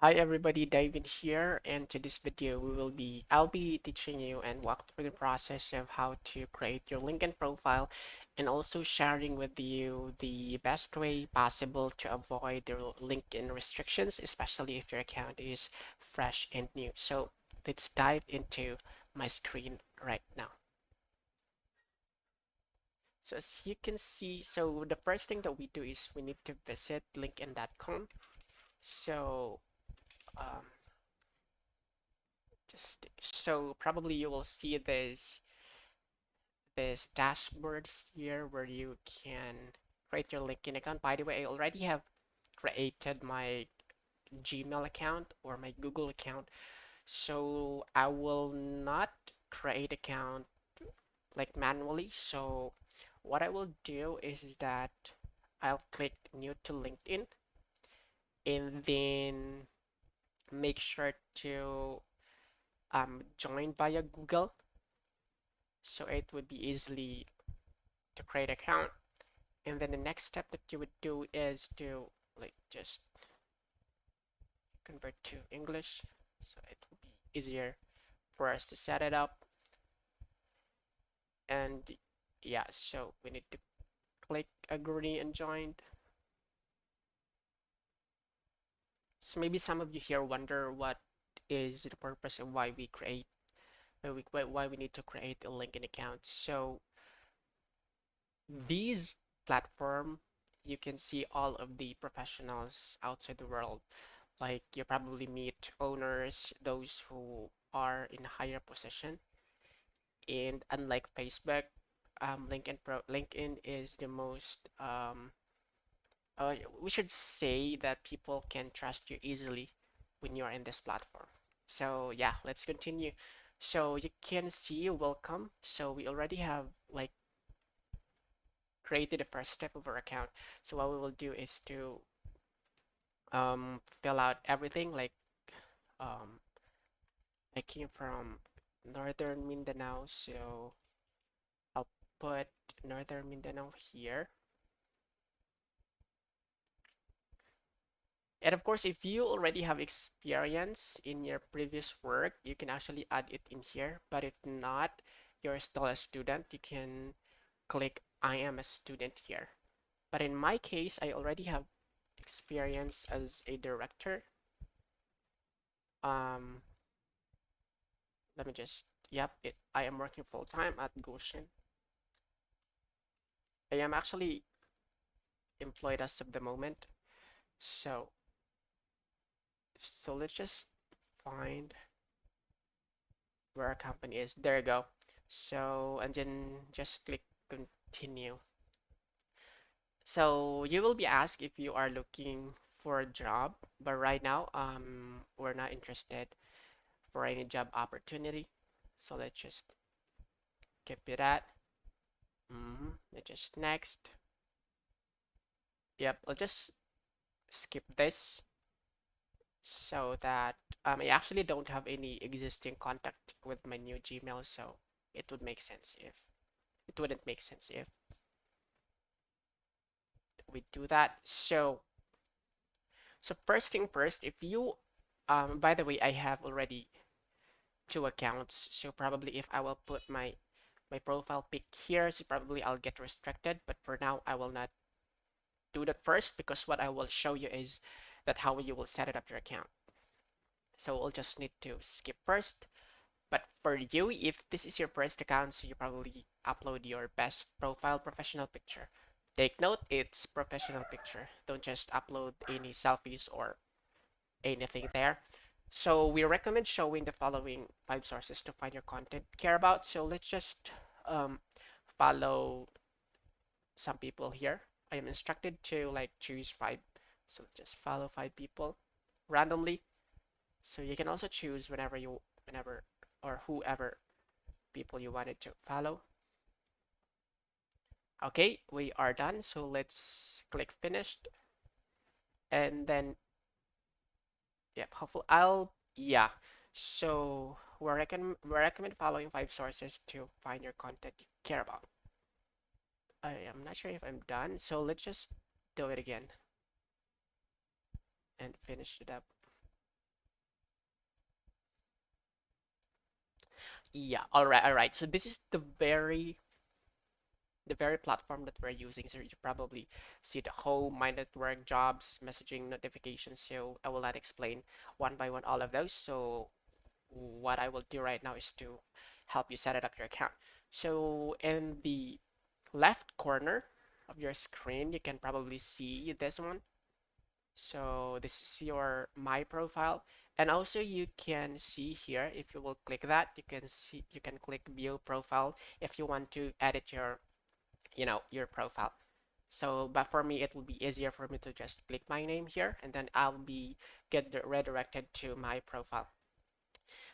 Hi everybody, David here, and to this video I'll be teaching you and walk through the process of how to create your LinkedIn profile and also sharing with you the best way possible to avoid the LinkedIn restrictions, especially if your account is fresh and new. So let's dive into my screen right now. So as you can see, so the first thing that we do is we need to visit linkedin.com. So um, just so probably you will see this dashboard here where you can create your LinkedIn account. By the way, I already have created my Gmail account or my Google account, so I will not create account like manually. So what I will do is that I'll click new to LinkedIn and then make sure to join via Google, so it would be easily to create account. And then the next step that you would do is to like just convert to English, so it will be easier for us to set it up. And yeah, so we need to click agree and join. So maybe some of you here wonder what is the purpose of why we create why we need to create a LinkedIn account. So these platform, you can see all of the professionals outside the world. Like you probably meet owners, those who are in a higher position. And unlike Facebook, LinkedIn is the most we should say that people can trust you easily when you're in this platform. So yeah, let's continue. So you can see welcome. So we already have like created the first step of our account. So what we will do is to fill out everything like um, I came from Northern Mindanao, so I'll put Northern Mindanao here. And of course, if you already have experience in your previous work, you can actually add it in here. But if not, you're still a student, you can click I am a student here. But in my case, I already have experience as a director. Um, Let me just, yep, I am working full time at Goshen. I am actually employed as of the moment. So, so let's just find where our company is. There you go. So, and then just click continue. So you will be asked if you are looking for a job, but right now, we're not interested for any job opportunity. So let's just keep it at. Let's just next. Yep, I'll just skip this so that I actually don't have any existing contact with my new Gmail, so it would make sense if it wouldn't make sense if we do that. So first thing first, if you by the way, I have already two accounts, so probably if I will put my profile pic here, so probably I'll get restricted, but for now I will not do that first because what I will show you is that how you will set it up your account. So we'll just need to skip first. But for you, if this is your first account, so you probably upload your best profile professional picture. Take note, it's professional picture. Don't just upload any selfies or anything there. So we recommend showing the following 5 sources to find your content you care about. So let's just um, follow some people here. I am instructed to like choose 5. So just follow 5 people randomly. So you can also choose whenever or whoever people you wanted to follow. Okay, we are done. So let's click finished. And then, yep, hopefully yeah. So we recommend following 5 sources to find your content you care about. I am not sure if I'm done. So let's just do it again and finish it up. Yeah, all right. So this is the very platform that we're using. So you probably see the home, my network, jobs, messaging, notifications. So I will not explain one by one all of those. So what I will do right now is to help you set it up your account. So in the left corner of your screen, you can probably see this one. So this is your my profile. And also you can see here, if you will click that, you can click view profile if you want to edit your profile. So, but for me, it will be easier for me to just click my name here, and then I'll be get redirected to my profile.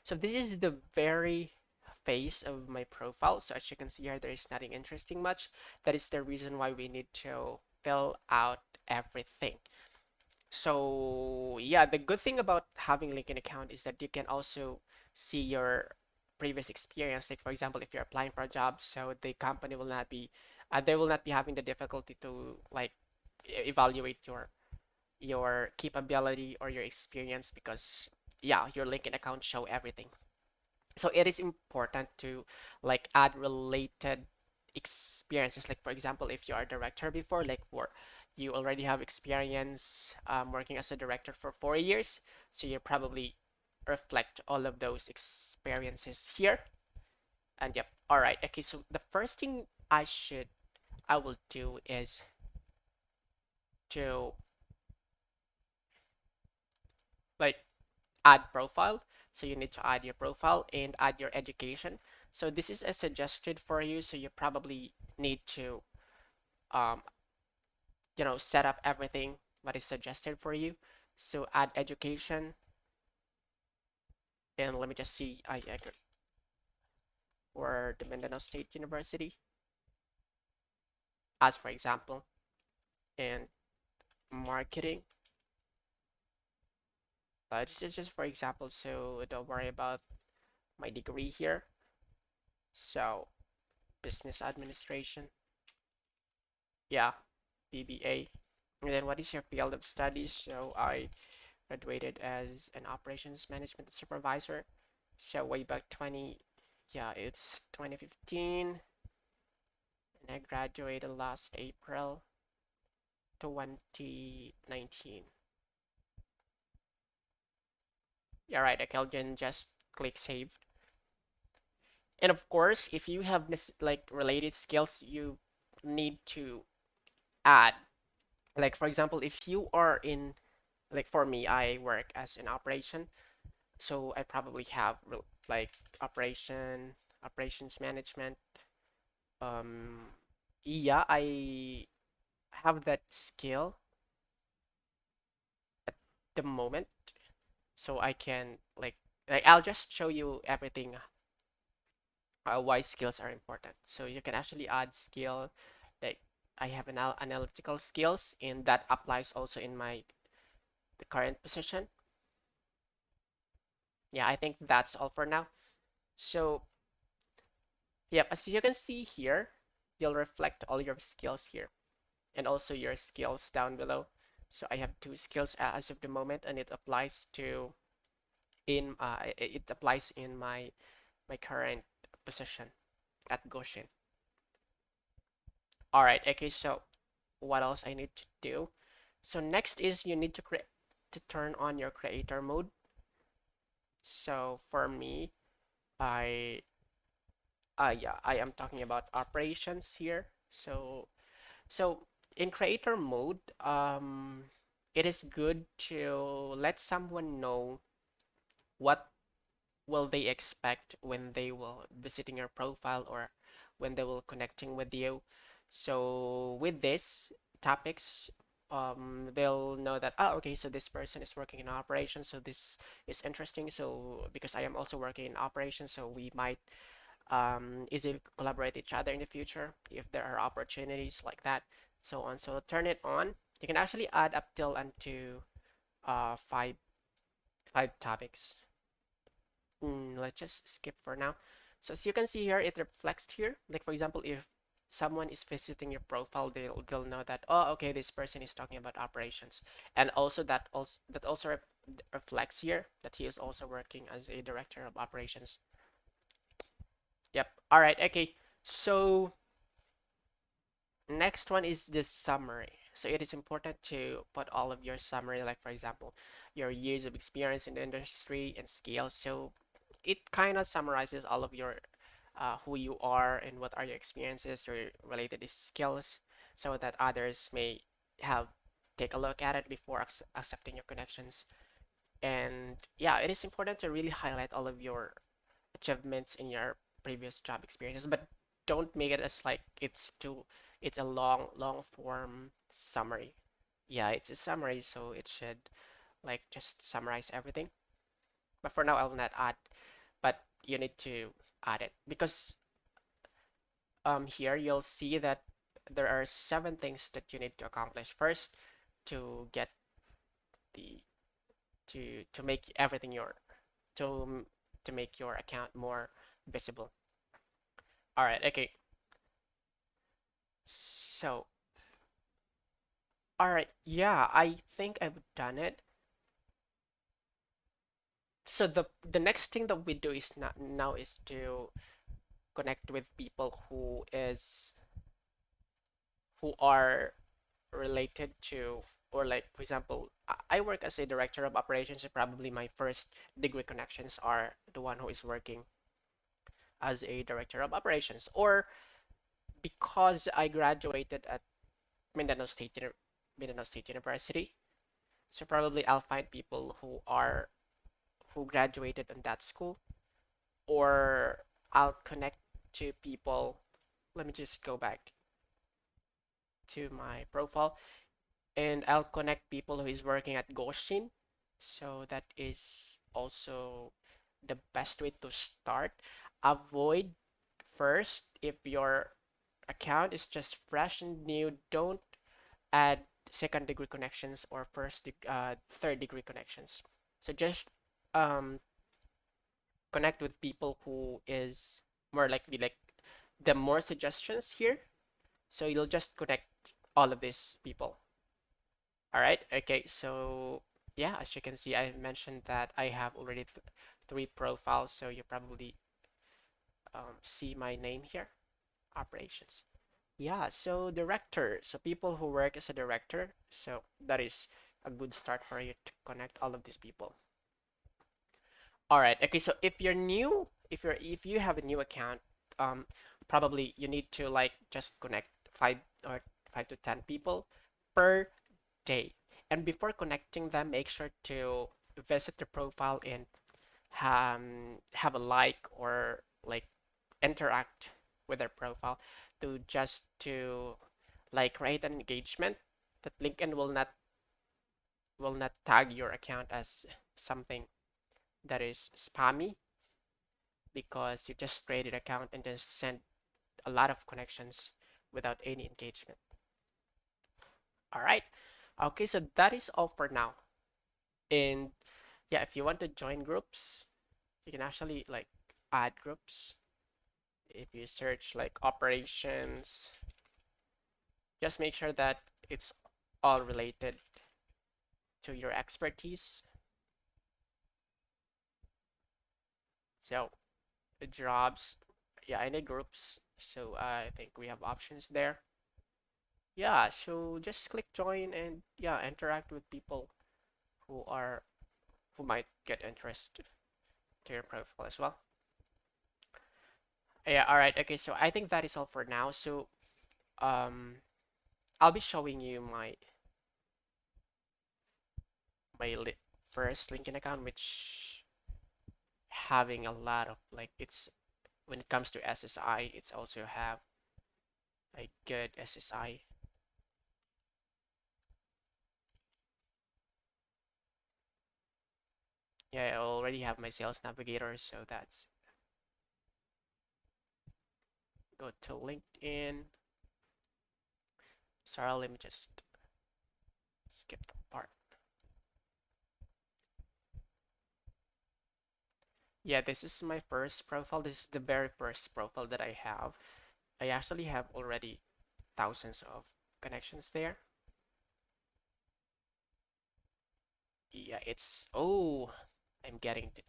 So this is the very face of my profile. So as you can see here, there is nothing interesting much. That is the reason why we need to fill out everything. So yeah, the good thing about having LinkedIn account is that you can also see your previous experience. Like for example, if you're applying for a job, so the company will not be, they will not be having the difficulty to like evaluate your capability or your experience because yeah, your LinkedIn account show everything. So it is important to like add related experiences. Like for example, if you are a director before, like for you already have experience working as a director for 4 years, so you probably reflect all of those experiences here. And yep, all right. Okay, so the first thing I will do is to like add profile. So you need to add your profile and add your education. So this is a suggested for you. So you probably need to um, set up everything what is suggested for you. So add education and let me just see I agree or the Mindanao State University as for example and marketing. This is just for example, so don't worry about my degree here. So business administration, yeah, BBA. And then what is your field of studies? So I graduated as an operations management supervisor. So way back 20, yeah, it's 2015, and I graduated last April 2019. Yeah, right, okay, I'll just click save. And of course, if you have this like related skills, you need to add. Like for example, if you are in, like for me, I work as an operation, so I probably have like operations management. Um, yeah, I have that skill at the moment, so I can like I'll just show you everything why skills are important. So you can actually add skill like I have analytical skills, and that applies also in my the current position. Yeah, I think that's all for now. So yep, as you can see here, you'll reflect all your skills here and also your skills down below. So I have two skills as of the moment, and it applies to it applies in my current position at Goshen. All right, okay, so what else I need to do? So next is you need to create to turn on your creator mode. So for me, I yeah, I am talking about operations here. So in creator mode, it is good to let someone know what will they expect when they will visiting your profile or when they will connecting with you. So with this topics, they'll know that okay, so this person is working in operations, so this is interesting. So because I am also working in operations, so we might easily collaborate each other in the future if there are opportunities like that, so on. So turn it on. You can actually add up till unto five topics. Let's just skip for now. So as you can see here, it reflects here. Like for example, if someone is visiting your profile, they'll know that okay, this person is talking about operations, and also that also reflects here that he is also working as a director of operations. Yep. All right. Okay. So next one is the summary. So it is important to put all of your summary, like for example, your years of experience in the industry and skills. So it kind of summarizes all of your who you are and what are your experiences, your related skills, so that others may have take a look at it before accepting your connections. And yeah, it is important to really highlight all of your achievements in your previous job experiences, but don't make it as like it's a long form summary. Yeah, it's a summary, so it should like just summarize everything. But for now, I will not add, but you need to add it because here you'll see that there are 7 things that you need to accomplish first to get the to make everything your to to make your account more visible. All right, okay. So, all right, yeah, I think I've done it. So the next thing that we do is not now is to connect with people who are related to, or like for example, I work as a director of operations, so probably my first degree connections are the one who is working as a director of operations, or because I graduated at Mindanao State Mindanao State University, so probably I'll find people who graduated on that school, or I'll connect to people. Let me just go back to my profile, and I'll connect people who is working at Goshin. So that is also the best way to start. Avoid first, if your account is just fresh and new, don't add second degree connections or third degree connections. So just um, connect with people who is more likely like the more suggestions here. So you'll just connect all of these people. All right. Okay. So yeah, as you can see, I mentioned that I have already 3 profiles. So you probably see my name here, operations. Yeah. So director. So people who work as a director. So that is a good start for you to connect all of these people. All right. Okay. So if you're new, if you have a new account, um, probably you need to like just connect 5 to 10 people per day. And before connecting them, make sure to visit the profile and have a like or like interact with their profile to just to like create an engagement that LinkedIn will not tag your account as something that is spammy because you just created an account and just sent a lot of connections without any engagement. All right. Okay, so that is all for now. And yeah, if you want to join groups, you can actually like add groups. If you search like operations, just make sure that it's all related to your expertise. So the jobs, yeah, any groups. So I think we have options there. Yeah, so just click join and yeah, interact with people who are who might get interested to your profile as well. Yeah, all right. Okay, so I think that is all for now. So um I'll be showing you my first LinkedIn account, which having a lot of like it's when it comes to SSI, it's also have a good SSI. Yeah, I already have my sales navigator, so that's go to LinkedIn. Sorry, let me just skip that part. Yeah, this is my first profile. This is the very first profile that I have. I actually have already thousands of connections there. Yeah, it's oh, I'm getting to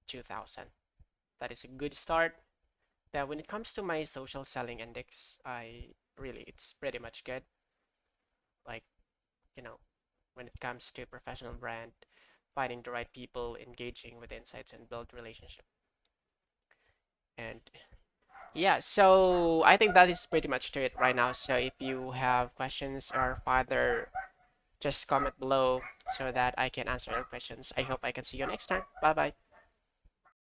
2000. That is a good start. that when it comes to my social selling index, it's pretty much good. Like, you know, when it comes to professional brand, finding the right people, engaging with insights and build relationship. And yeah, so I think that is pretty much to it right now. So if you have questions or further, just comment below so that I can answer your questions. I hope I can see you next time. Bye bye.